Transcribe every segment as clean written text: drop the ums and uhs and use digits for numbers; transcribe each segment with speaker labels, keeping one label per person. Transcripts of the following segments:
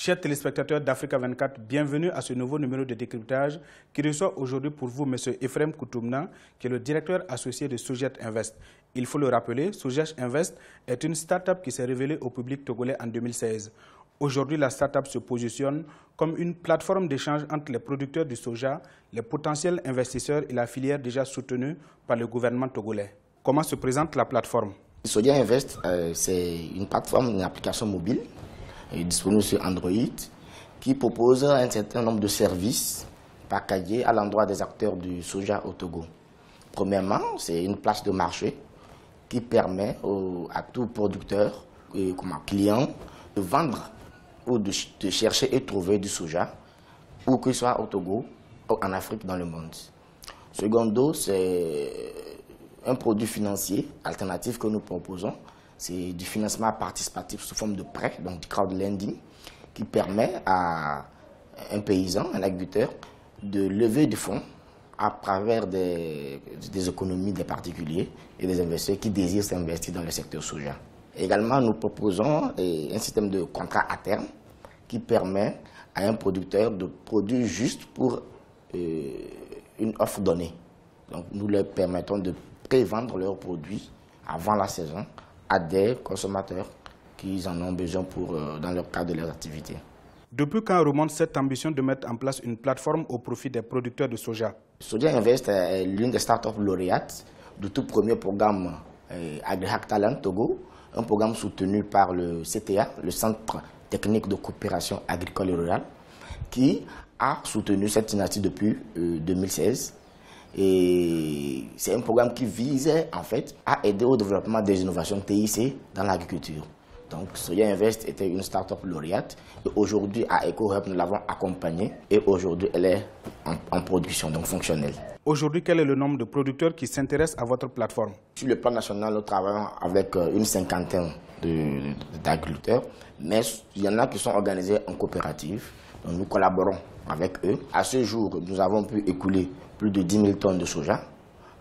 Speaker 1: Chers téléspectateurs d'Africa 24, bienvenue à ce nouveau numéro de décryptage qui reçoit aujourd'hui pour vous M. Ephrem Koutoumna, qui est le directeur associé de Sogec Invest. Il faut le rappeler, Sogec Invest est une start-up qui s'est révélée au public togolais en 2016. Aujourd'hui, la start-up se positionne comme une plateforme d'échange entre les producteurs du soja, les potentiels investisseurs et la filière déjà soutenue par le gouvernement togolais. Comment se présente la plateforme?
Speaker 2: Sogec Invest, c'est une plateforme, une application mobile disponible sur Android qui propose un certain nombre de services packagés à l'endroit des acteurs du soja au Togo. Premièrement, c'est une place de marché qui permet à tout producteur et comme client de vendre ou de chercher et trouver du soja, où qu'il soit au Togo, ou en Afrique, dans le monde. Secondo, c'est un produit financier alternatif que nous proposons. C'est du financement participatif sous forme de prêt, donc du crowdlending, qui permet à un paysan, un agriculteur, de lever du fonds à travers des économies des particuliers et des investisseurs qui désirent s'investir dans le secteur soja. Également, nous proposons un système de contrat à terme qui permet à un producteur de produire juste pour une offre donnée. Donc, nous leur permettons de prévendre leurs produits avant la saison à des consommateurs qui en ont besoin dans le cadre de leurs activités.
Speaker 1: Depuis quand remonte cette ambition de mettre en place une plateforme au profit des producteurs de soja?
Speaker 2: Sogec Invest est l'une des startups lauréates du tout premier programme AgriHack Talent Togo, un programme soutenu par le CTA, le Centre technique de coopération agricole et rurale, qui a soutenu cette initiative depuis 2016. Et c'est un programme qui visait en fait à aider au développement des innovations TIC dans l'agriculture. Donc Sogec Invest était une start-up lauréate et aujourd'hui à EcoHub nous l'avons accompagnée et aujourd'hui elle est en production, donc fonctionnelle.
Speaker 1: Aujourd'hui, quel est le nombre de producteurs qui s'intéressent à votre plateforme?
Speaker 2: Sur le plan national, nous travaillons avec une cinquantaine d'agriculteurs, mais il y en a qui sont organisés en coopérative. Donc nous collaborons avec eux. À ce jour, nous avons pu écouler plus de 10 000 tonnes de soja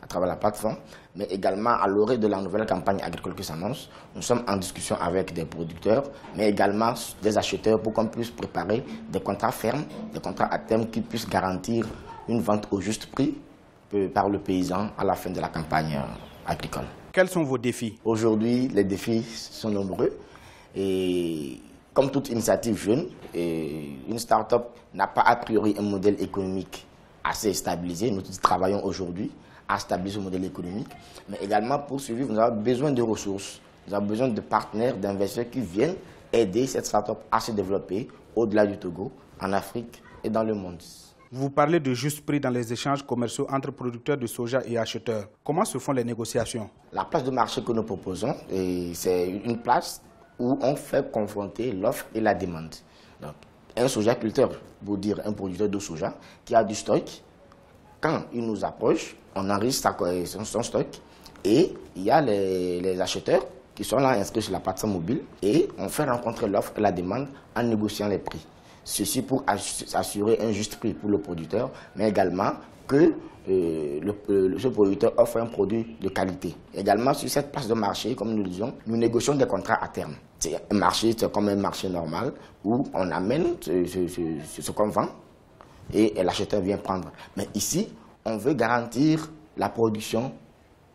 Speaker 2: à travers la plateforme, mais également à l'orée de la nouvelle campagne agricole qui s'annonce, nous sommes en discussion avec des producteurs, mais également des acheteurs pour qu'on puisse préparer des contrats fermes, des contrats à terme qui puissent garantir une vente au juste prix par le paysan à la fin de la campagne agricole.
Speaker 1: Quels sont vos défis?
Speaker 2: Aujourd'hui, les défis sont nombreux et comme toute initiative jeune, une start-up n'a pas a priori un modèle économique assez stabilisé. Nous travaillons aujourd'hui à stabiliser ce modèle économique, mais également pour survivre, nous avons besoin de ressources, nous avons besoin de partenaires, d'investisseurs qui viennent aider cette start-up à se développer au-delà du Togo, en Afrique et dans le monde.
Speaker 1: Vous parlez de juste prix dans les échanges commerciaux entre producteurs de soja et acheteurs. Comment se font les négociations?
Speaker 2: La place de marché que nous proposons, c'est une place où on fait confronter l'offre et la demande. Donc, un sojaculteur, pour dire un producteur de soja, qui a du stock, quand il nous approche, on enregistre son stock et il y a les acheteurs qui sont là inscrits sur la plateforme mobile et on fait rencontrer l'offre et la demande en négociant les prix. Ceci pour assurer un juste prix pour le producteur, mais également que ce producteur offre un produit de qualité. Également, sur cette place de marché, comme nous le disons, nous négocions des contrats à terme. C'est un marché, c'est comme un marché normal où on amène ce qu'on vend et l'acheteur vient prendre. Mais ici, on veut garantir la production,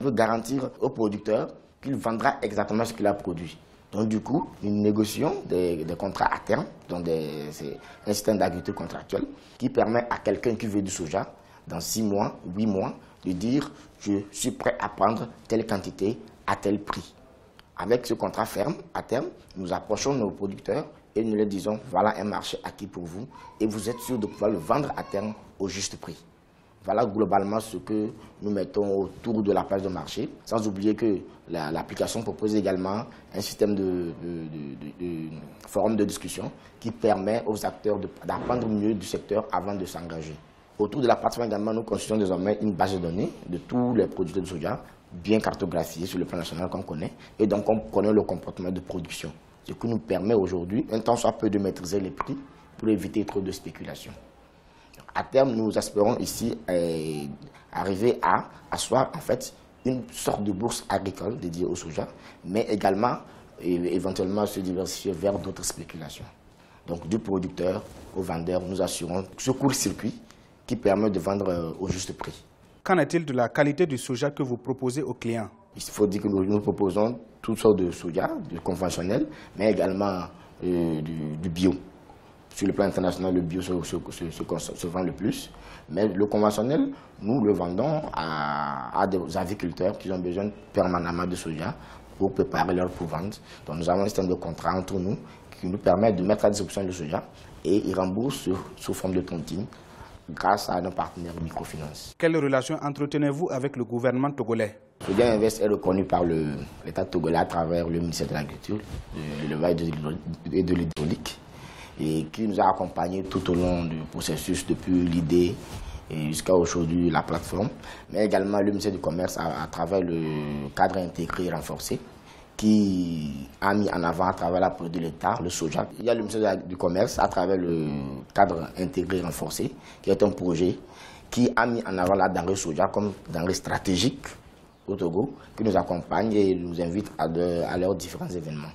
Speaker 2: on veut garantir au producteur qu'il vendra exactement ce qu'il a produit. Donc du coup, nous négocions des contrats à terme, donc c'est un système d'agriculture contractuelle qui permet à quelqu'un qui veut du soja, dans 6 mois, 8 mois, de dire « je suis prêt à prendre telle quantité à tel prix ». Avec ce contrat ferme, à terme, nous approchons nos producteurs et nous leur disons « voilà un marché acquis pour vous et vous êtes sûr de pouvoir le vendre à terme au juste prix ». Voilà globalement ce que nous mettons autour de la place de marché, sans oublier que l'application propose également un système de forum de discussion qui permet aux acteurs d'apprendre mieux du secteur avant de s'engager. Autour de la plateforme également, nous constituons désormais une base de données de tous les producteurs de soja, bien cartographiés sur le plan national qu'on connaît, et donc on connaît le comportement de production. Ce qui nous permet aujourd'hui, un temps soit peu, de maîtriser les prix pour éviter trop de spéculation. À terme, nous espérons ici arriver à asseoir en fait une sorte de bourse agricole dédiée au soja, mais également éventuellement se diversifier vers d'autres spéculations. Donc du producteur au vendeur, nous assurons ce court-circuit qui permet de vendre au juste prix.
Speaker 1: Qu'en est-il de la qualité du soja que vous proposez aux clients? Il
Speaker 2: faut dire que nous proposons toutes sortes de soja, du conventionnel, mais également du bio. Sur le plan international, le bio se vend le plus, mais le conventionnel, nous le vendons à des agriculteurs qui ont besoin permanemment de soja pour préparer leur vente. Donc nous avons un système de contrat entre nous qui nous permet de mettre à disposition le soja et ils remboursent sous forme de tontine grâce à nos partenaires microfinance.
Speaker 1: Quelle relation entretenez-vous avec le gouvernement togolais?
Speaker 2: Soja Invest est reconnu par l'État togolais à travers le ministère de l'Agriculture, de l'élevage et de l'hydraulique, et qui nous a accompagnés tout au long du processus depuis l'idée et jusqu'à aujourd'hui la plateforme, mais également le ministère du Commerce à travers le cadre intégré renforcé qui a mis en avant à travers la politique de l'État le soja. Il y a le ministère du Commerce à travers le cadre intégré renforcé qui est un projet qui a mis en avant la denrée soja comme denrée stratégique au Togo, qui nous accompagne et nous invite à leurs différents événements.